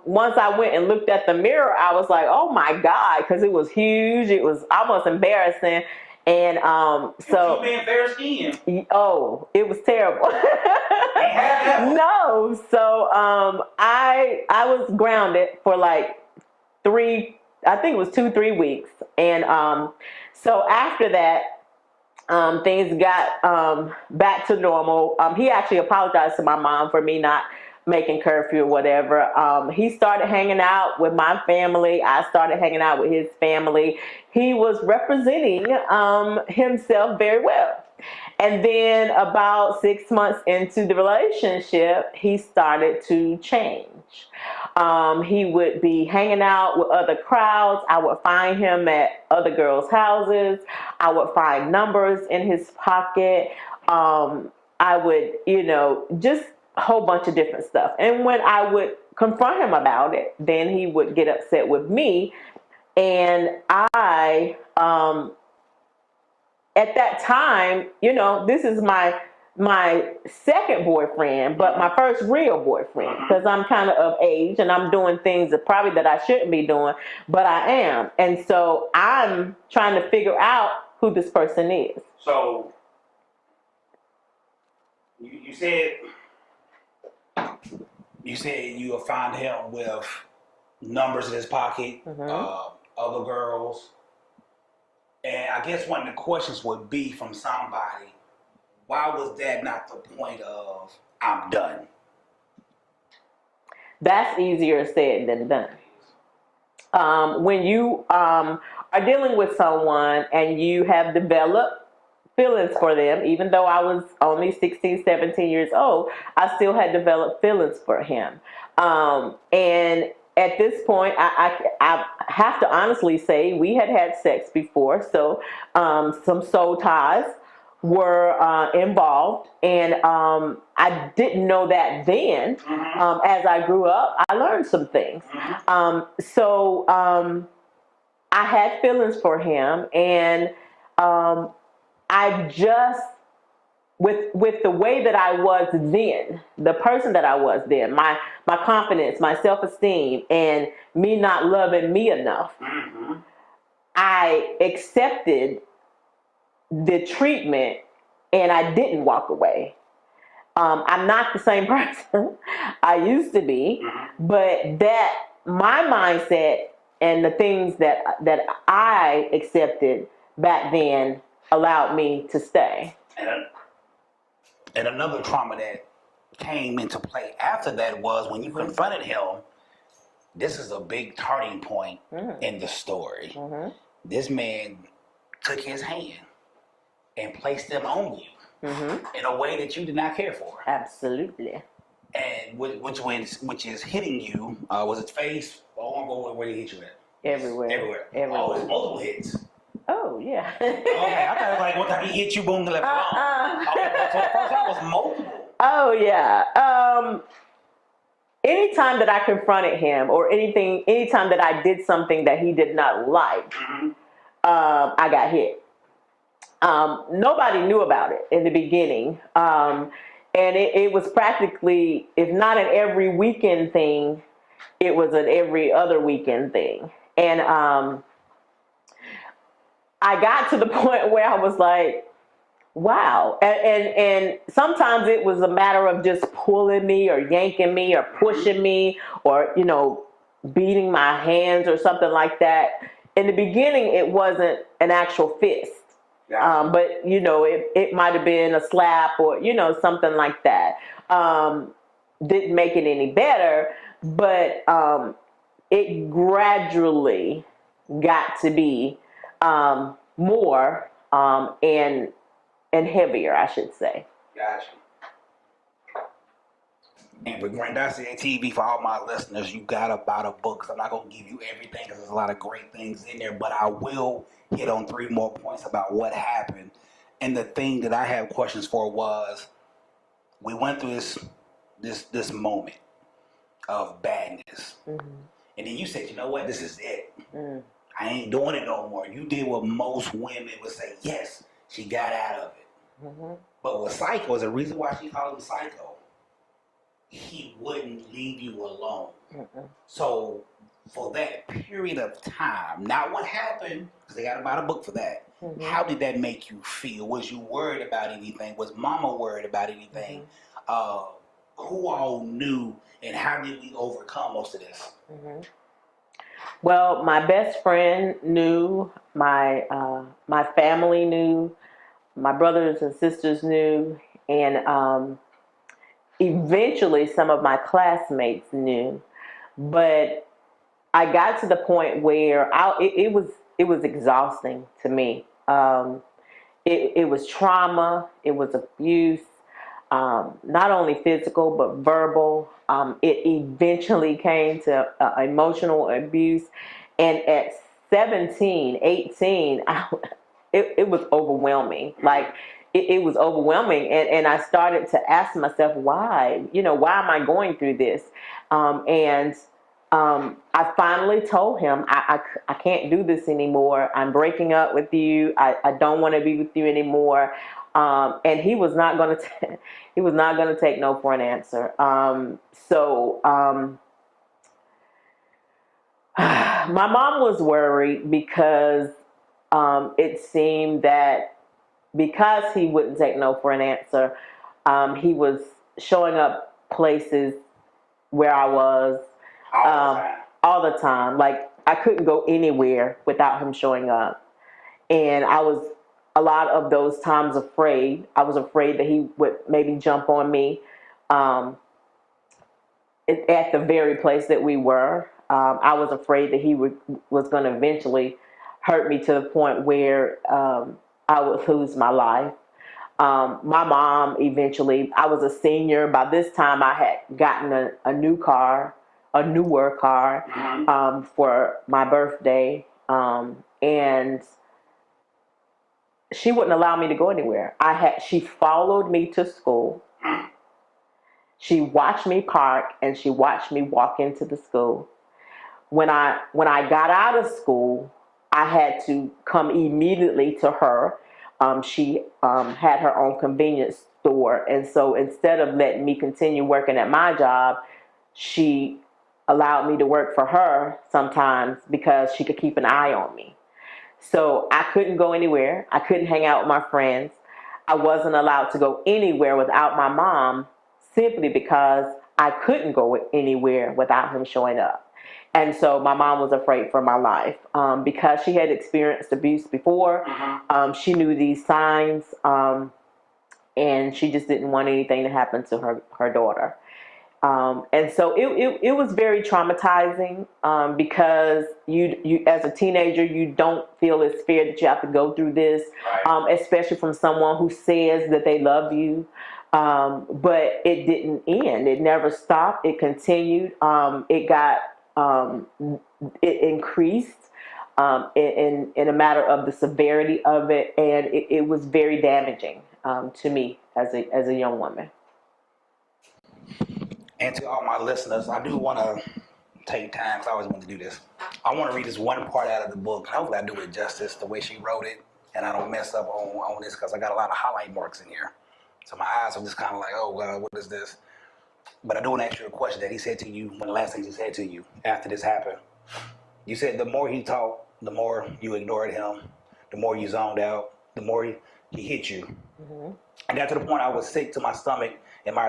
once I went and looked at the mirror, I was like, "Oh my God," because it was huge. It was almost embarrassing. And so you being fair skinned. Oh, it was terrible. No, so I was grounded for like 2-3 weeks, and so after that, things got back to normal. He actually apologized to my mom for me not making curfew or whatever. He started hanging out with my family. I started hanging out with his family. He was representing himself very well. And then about 6 months into the relationship, he started to change. He would be hanging out with other crowds. I would find him at other girls' houses. I would find numbers in his pocket. I would, just a whole bunch of different stuff. And when I would confront him about it, then he would get upset with me. And I, at that time, this is my second boyfriend, but my first real boyfriend, because I'm kind of age and I'm doing things that I shouldn't be doing, but I am. And so I'm trying to figure out who this person is. So you said you will find him with numbers in his pocket, other girls. And I guess one of the questions would be from somebody, why was that not the point of I'm done? That's easier said than done. When you are dealing with someone and you have developed feelings for them, even though I was only 16, 17 years old, I still had developed feelings for him. And at this point, I have to honestly say we had sex before, so some soul ties were involved, and I didn't know that then. As I grew up, I learned some things. So I had feelings for him, and I just, with the way that I was then, the person that I was then, my confidence, my self-esteem, and me not loving me enough, I accepted the treatment, and I didn't walk away. I'm not the same person I used to be, but that my mindset and the things that I accepted back then allowed me to stay. And another trauma that came into play after that was when you confronted him. This is a big turning point in the story. This man took his hand and placed them on you in a way that you did not care for. Absolutely. And which is hitting you. Was it face? Where did he hit you at? Everywhere. Oh, it's multiple hits. Oh, yeah. Okay, I thought it was like one time he hit you, boom, and left you alone. Okay, so the first time was multiple. Oh, yeah. Anytime that I confronted him or anytime that I did something that he did not like, I got hit. Nobody knew about it in the beginning. And it was practically, if not an every weekend thing, it was an every other weekend thing. And I got to the point where I was like, wow. And sometimes it was a matter of just pulling me or yanking me or pushing me or, beating my hands or something like that. In the beginning, it wasn't an actual fist. But it might have been a slap or something like that. Didn't make it any better, but it gradually got to be more and heavier, I should say. Gotcha. And with Grandosia TV, for all my listeners, you got about a book. So I'm not going to give you everything because there's a lot of great things in there, but I will hit on 3 more points about what happened. And the thing that I have questions for was, we went through this moment of badness. And then you said, you know what, this is it. I ain't doing it no more. You did what most women would say, yes, she got out of it. But with Psycho, is the reason why she called him Psycho. He wouldn't leave you alone. So for that period of time, not what happened, because they got about a book for that. How did that make you feel? Was you worried about anything? Was Mama worried about anything? Who all knew, and how did we overcome most of this? Well, my best friend knew, my family knew, my brothers and sisters knew, and eventually some of my classmates knew. But I got to the point where it was exhausting to me. It was trauma, it was abuse, not only physical but verbal. It eventually came to emotional abuse, and at 17, 18, it was overwhelming. Like it was overwhelming, and I started to ask myself, why? Why am I going through this? And I finally told him, I can't do this anymore. I'm breaking up with you. I don't want to be with you anymore. And he was not going to take no for an answer. So my mom was worried because it seemed that because he wouldn't take no for an answer, he was showing up places where I was all the time. Like, I couldn't go anywhere without him showing up. And I was a lot of those times afraid. I was afraid that he would maybe jump on me at the very place that we were. I was afraid that he was going to eventually hurt me to the point where I would lose my life. My mom eventually, I was a senior. By this time, I had gotten a newer car for my birthday. And she wouldn't allow me to go anywhere. She followed me to school. She watched me park and she watched me walk into the school. When I got out of school, I had to come immediately to her. She had her own convenience store, and so instead of letting me continue working at my job, she allowed me to work for her sometimes because she could keep an eye on me. So I couldn't go anywhere. I couldn't hang out with my friends. I wasn't allowed to go anywhere without my mom, simply because I couldn't go anywhere without him showing up. And so my mom was afraid for my life because she had experienced abuse before. She knew these signs, and she just didn't want anything to happen to her daughter. And so it was very traumatizing because you as a teenager, you don't feel it's fair that you have to go through this, especially from someone who says that they love you. But it didn't end. It never stopped. It continued. It increased. in a matter of the severity of it, and it was very damaging to me as a young woman. And to all my listeners, I do want to take time, because I always want to do this. I want to read this one part out of the book, and hopefully I do it justice the way she wrote it, and I don't mess up on this, because I got a lot of highlight marks in here. So my eyes are just kind of like, oh, God, what is this? But I do want to ask you a question that he said to you, one of the last things he said to you after this happened. You said the more he talked, the more you ignored him, the more you zoned out, the more he hit you. Mm-hmm. I got to the point I was sick to my stomach, and my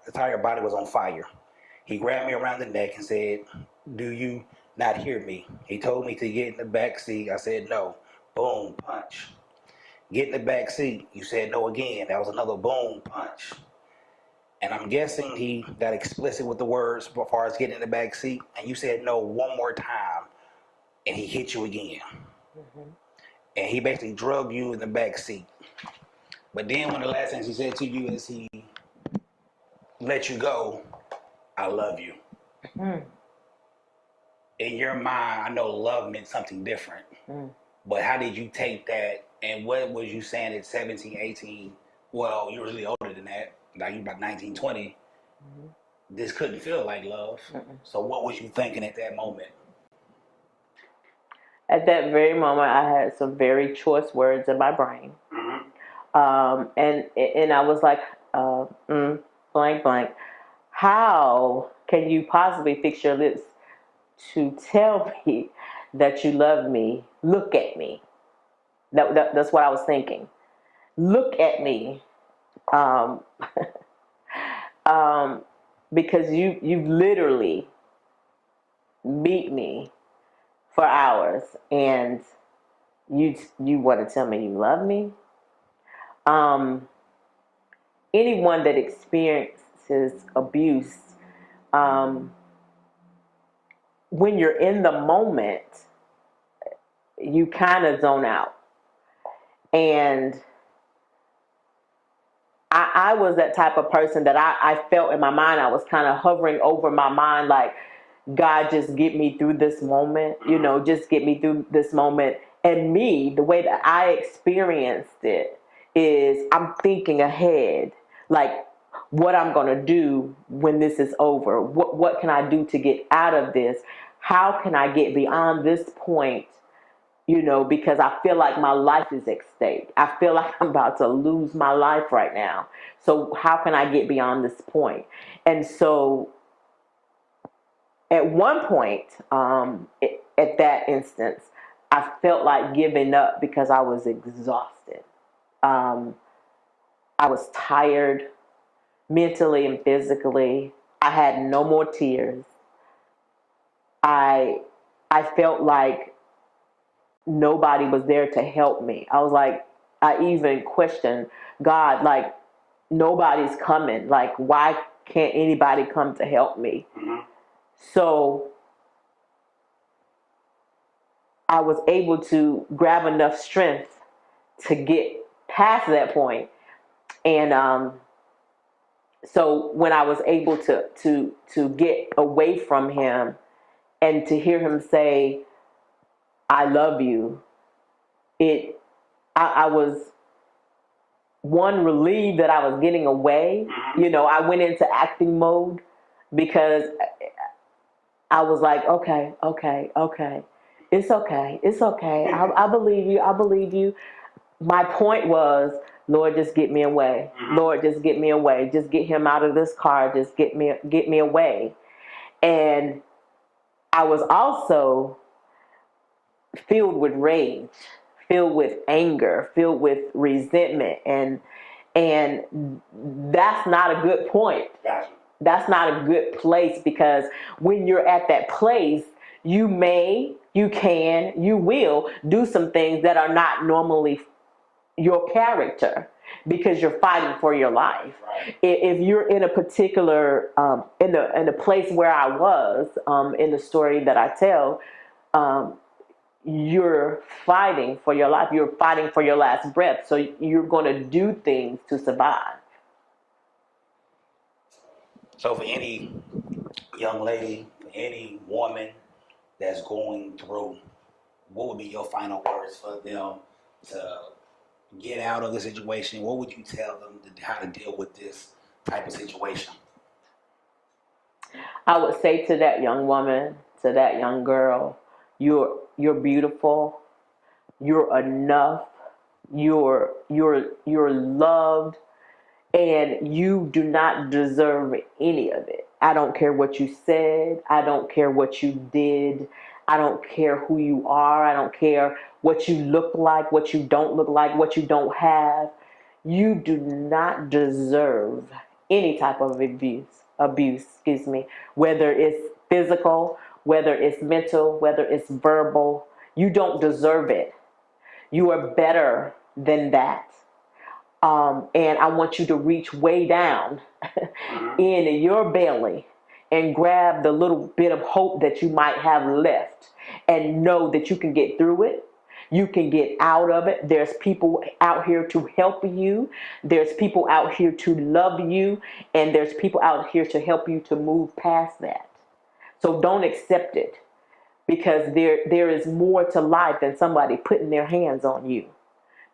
entire body was on fire. He grabbed me around the neck and said, "Do you not hear me?" He told me to get in the back seat. I said no. Boom, punch. Get in the back seat. You said no again. That was another boom, punch. And I'm guessing he got explicit with the words as far as getting in the back seat. And you said no one more time, and he hit you again. Mm-hmm. And he basically drugged you in the back seat. But then one of the last things he said to you is he let you go, "I love you." Mm. In your mind, I know love meant something different. Mm. But how did you take that, and what was you saying at 17, 18? Well, you're really older than that. Like you about 19, 20. Mm-hmm. This couldn't feel like love. Mm-mm. So what was you thinking at that moment? At that very moment, I had some very choice words in my brain. Mm-hmm. And I was like, blank, blank. How can you possibly fix your lips to tell me that you love me? Look at me. That's what I was thinking. Look at me. Because you've literally beat me for hours, and you want to tell me you love me? Anyone that experiences abuse, when you're in the moment, you kind of zone out. And I was that type of person that I felt in my mind, I was kind of hovering over my mind like, God, just get me through this moment, just get me through this moment. And me, the way that I experienced it is I'm thinking ahead, like what I'm going to do when this is over. What can I do to get out of this? How can I get beyond this point? Because I feel like my life is at stake. I feel like I'm about to lose my life right now. So how can I get beyond this point? And so at one point, at that instance, I felt like giving up because I was exhausted. I was tired mentally and physically. I had no more tears. I felt like nobody was there to help me. I was like, I even questioned God, like, nobody's coming. Like, why can't anybody come to help me? Mm-hmm. So I was able to grab enough strength to get past that point. And so when I was able to get away from him and to hear him say, "I love you," I was relieved that I was getting away. I went into acting mode because I was like, okay. It's okay. I believe you. My point was, Lord, just get me away. Lord, just get me away. Just get him out of this car. Just get me away. And I was also filled with rage, filled with anger, filled with resentment. And that's not a good point. That's not a good place, because when you're at that place, you can, you will do some things that are not normally your character, because you're fighting for your life. Right. If you're in a particular, in the place where I was, in the story that I tell, you're fighting for your life. You're fighting for your last breath. So you're going to do things to survive. So for any young lady, any woman that's going through what would be your final words for them to get out of the situation? What would you tell them how to deal with this type of situation? I would say to that young woman, to that young girl, you're beautiful, you're enough, you're loved, and you do not deserve any of it. I don't care what you said, I don't care what you did, I don't care who you are, I don't care what you look like, what you don't look like, what you don't have. You do not deserve any type of abuse, whether it's physical, whether it's mental, whether it's verbal. You don't deserve it. You are better than that. And I want you to reach way down in your belly and grab the little bit of hope that you might have left and know that you can get through it. You can get out of it. There's people out here to help you. There's people out here to love you. And there's people out here to help you to move past that. So don't accept it, because there is more to life than somebody putting their hands on you,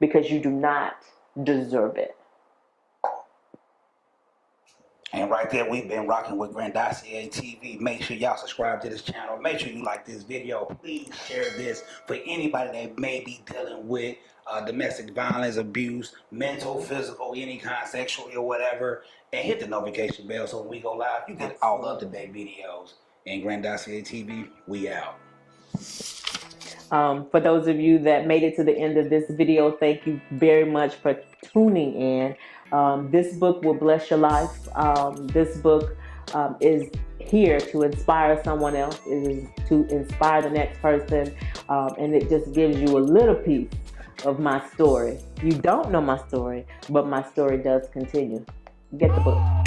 because you do not deserve it. And right there, we've been rocking with Grandosia TV. Make sure y'all subscribe to this channel. Make sure you like this video. Please share this for anybody that may be dealing with domestic violence, abuse, mental, physical, any kind, sexually or whatever. And hit the notification bell so when we go live, you get all up-to-date videos. And Grandosia TV, we out. For those of you that made it to the end of this video, thank you very much for tuning in. This book will bless your life. This book is here to inspire someone else. It is to inspire the next person. And it just gives you a little piece of my story. You don't know my story, but my story does continue. Get the book.